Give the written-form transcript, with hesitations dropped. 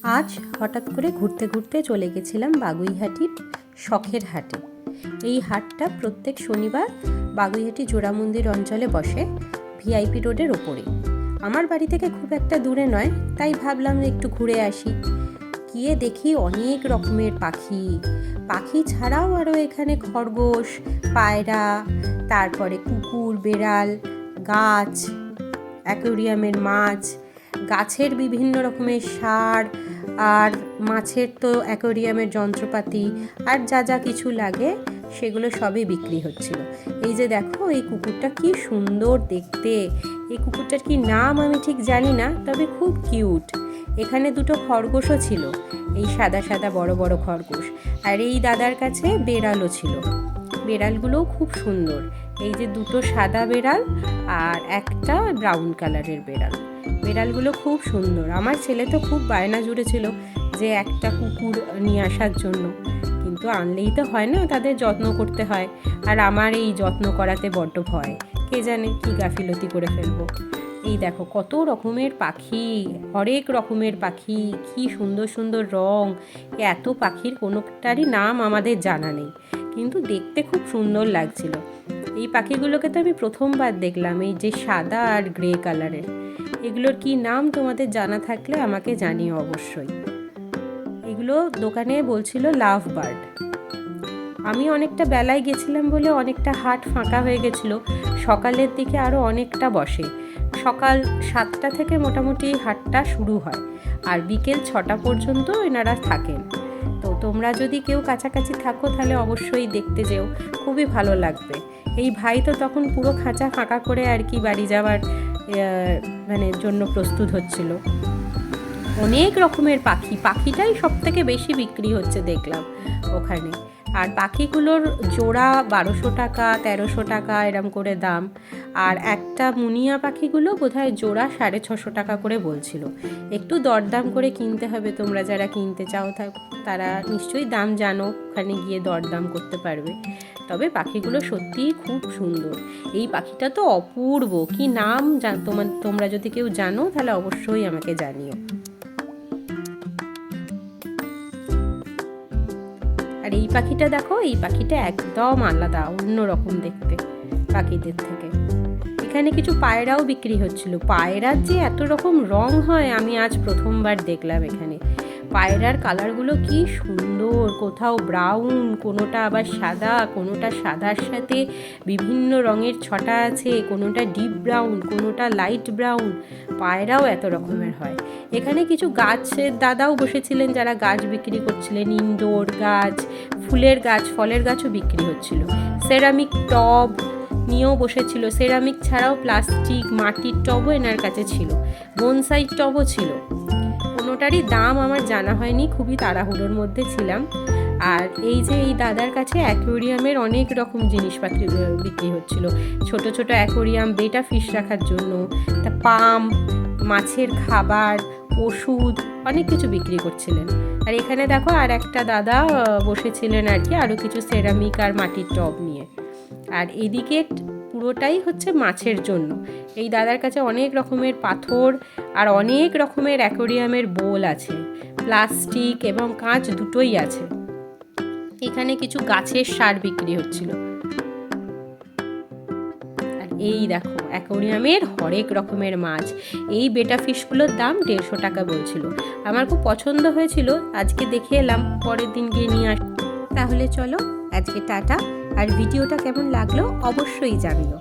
আজ হঠাৎ করে ঘুরতে ঘুরতে চলে গেছিলাম বাগুইহাটির শখের হাটে। এই হাটটা প্রত্যেক শনিবার বাগুইহাটি জোড়া মন্দির অঞ্চলে বসে, ভিআইপি রোডের ওপরে। আমার বাড়ি থেকে খুব একটা দূরে নয়, তাই ভাবলাম একটু ঘুরে আসি। গিয়ে দেখি অনেক রকমের পাখি ছাড়াও আরও এখানে খরগোশ, পায়রা, তারপরে কুকুর, বেড়াল, গাছ, অ্যাকোয়ারিয়ামের মাছ, গাছের বিভিন্ন রকমের সার, আর মাছের তো অ্যাকোয়ারিয়ামের যন্ত্রপাতি আর যা যা কিছু লাগে সেগুলো সবই বিক্রি হচ্ছিল। এই যে দেখো, এই কুকুরটা কি সুন্দর দেখতে। এই কুকুরটার কি নাম আমি ঠিক জানি না, তবে খুব কিউট। এখানে দুটো খরগোশও ছিল, এই সাদা সাদা বড় বড় খরগোশ। আর এই দাদার কাছে বেড়ালও ছিল, বেড়ালগুলোও খুব সুন্দর। এই যে দুটো সাদা বেড়াল আর একটা ব্রাউন কালারের বেড়াল, বেড়ালগুলো খুব সুন্দর। আমার ছেলে তো খুব বায়না জুড়েছিল যে একটা কুকুর নিয়ে আসার জন্য, কিন্তু আনলেই তো হয় না, তাদের যত্ন করতে হয়। আর আমার এই যত্ন করাতে বড্ড ভয়, কে জানে কি গাফিলতি করে ফেলবো। এই দেখো কত রকমের পাখি, হরেক রকমের পাখি, কি সুন্দর সুন্দর রং। এত পাখির কোনোটারই নাম আমাদের জানা নেই, কিন্তু দেখতে খুব সুন্দর লাগছিল। এই পাখিগুলোকে তো আমি প্রথমবার দেখলাম, এই যে সাদা আর গ্রে কালারের। এগুলোর কি নাম তোমাদের জানা থাকলে আমাকে জানিও অবশ্যই। এগুলো দোকানে বলছিল লাভ বার্ড। আমি অনেকটা বেলায় গেছিলাম বলে অনেকটা হাট ফাঁকা হয়ে গেছিলো। সকালের দিকে আরও অনেকটা বসে, সকাল 7টা থেকে মোটামুটি হাটটা শুরু হয়, আর বিকেল 6টা পর্যন্ত এনারা থাকেন। তো তোমরা যদি কেউ কাছাকাছি থাকো তাহলে অবশ্যই দেখতে যেও, খুবই ভালো লাগবে। এই ভাই তো তখন পুরো খাঁচা ফাঁকা করে আর কি বাড়ি যাওয়ার জন্য প্রস্তুত হচ্ছিল। অনেক রকমের পাখিটাই সব থেকে বেশি বিক্রি হচ্ছে দেখলাম ওখানে। আর পাখিগুলোর জোড়া 1200 টাকা, 1300 টাকা এরম করে দাম। আর একটা মুনিয়া পাখিগুলো বোধহয় জোড়া 650 টাকা করে বলছিল। একটু দরদাম করে কিনতে হবে, তোমরা যারা কিনতে চাও তারা নিশ্চয়ই দাম জানো, ওখানে গিয়ে দরদাম করতে পারবে। তবে পাখিগুলো সত্যিই খুব সুন্দর। এই পাখিটা তো অপূর্ব, কি নাম তোমরা যদি কেউ জানো তাহলে অবশ্যই আমাকে জানিও। আর এই পাখিটা দেখো, এই পাখিটা একদম আলাদা, অন্যরকম দেখতে পাখিদের থেকে। এখানে কিছু পায়রাও বিক্রি হচ্ছিল। পায়রার যে এত রকম রং হয় আমি আজ প্রথমবার দেখলাম এখানে। পায়রার কালারগুলো কি সুন্দর, কোথাও ব্রাউন, কোনোটা আবার সাদা, কোনোটা সাদার সাথে বিভিন্ন রঙের ছটা আছে, কোনোটা ডিপ ব্রাউন, কোনোটা লাইট ব্রাউন। পায়রাও এত রকমের হয়। এখানে কিছু গাছের দাদাও বসেছিলেন যারা গাছ বিক্রি করছিলেন, ইনডোর গাছ, ফুলের গাছ, ফলের গাছও বিক্রি হচ্ছিল। সেরামিক টব নিয়েও বসেছিল। সেরামিক ছাড়াও প্লাস্টিক, মাটির টবও এনার কাছে ছিল, বনসাই টবও ছিল। কোনোটারই দাম আমার জানা হয়নি, খুবই তাড়াহুড়োর মধ্যে ছিলাম। আর এই যে এই দাদার কাছে অ্যাকোয়ারিয়ামের অনেক রকম জিনিসপাতি বিক্রি হচ্ছিল। ছোট ছোট অ্যাকোয়ারিয়াম, বেটা ফিশ রাখার জন্য, তা পাম্প, মাছের খাবার, ওষুধ, অনেক কিছু বিক্রি করছিলেন। আর এখানে দেখো আর একটা দাদা বসেছিলেন আর কি, আরও কিছু সেরামিক আর মাটির টব নিয়ে। আর এদিকে পুরোটাই হচ্ছে মাছের জন্য। এই দাদার কাছে অনেক রকমের পাথর আর অনেক রকমের অ্যাকোয়ারিয়ামের বোল আছে, প্লাস্টিক এবং কাঁচ দুটোই আছে। এখানে কিছু গাছের সার বিক্রি হচ্ছিল। আর এই দেখো অ্যাকোয়ারিয়ামের হরেক রকমের মাছ। এই বেটা ফিশগুলোর দাম 150 টাকা বলছিল। আমার খুব পছন্দ হয়েছিল, আজকে দেখে এলাম, পরের দিন গিয়ে নিয়ে আস। তাহলে চলো আজকে টাটা। আর ভিডিওটা কেমন লাগলো অবশ্যই জানিও।